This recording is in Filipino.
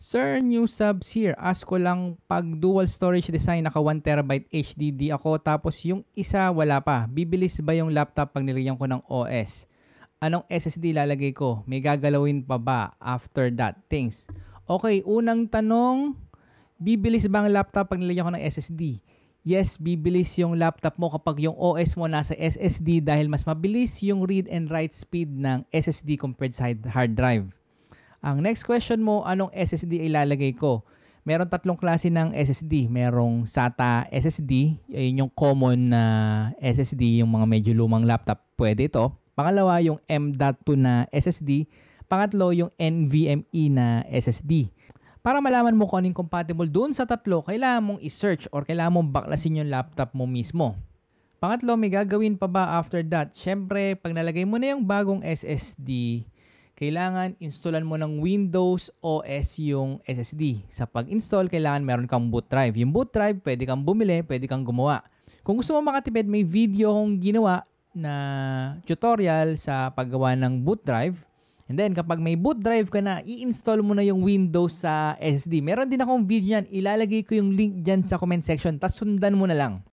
Sir, new subs here. Ask ko lang, pag dual storage design, naka 1TB HDD ako, tapos yung isa wala pa. Bibilis ba yung laptop pag nilagyan ko ng OS? Anong SSD lalagay ko? May gagalawin pa ba after that? Thanks. Okay, unang tanong, bibilis ba ang laptop pag nilagyan ko ng SSD? Yes, bibilis yung laptop mo kapag yung OS mo nasa SSD dahil mas mabilis yung read and write speed ng SSD compared sa hard drive. Ang next question mo, anong SSD ilalagay ko? Meron tatlong klase ng SSD. Merong SATA SSD, yun yung common na SSD, yung mga medyo lumang laptop, pwede ito. Pangalawa, yung M.2 na SSD. Pangatlo, yung NVMe na SSD. Para malaman mo kung anong compatible dun sa tatlo, kailangan mong i-search or kailangan mong baklasin yung laptop mo mismo. Pangatlo, may gagawin pa ba after that? Siyempre, pag nalagay mo na yung bagong SSD, kailangan installan mo ng Windows OS yung SSD. Sa pag-install, kailangan meron kang boot drive. Yung boot drive, pwede kang bumili, pwede kang gumawa. Kung gusto mo makatipid, may video kong ginawa na tutorial sa paggawa ng boot drive. And then, kapag may boot drive ka na, i-install mo na yung Windows sa SSD. Meron din akong video yan. Ilalagay ko yung link dyan sa comment section. Tas sundan mo na lang.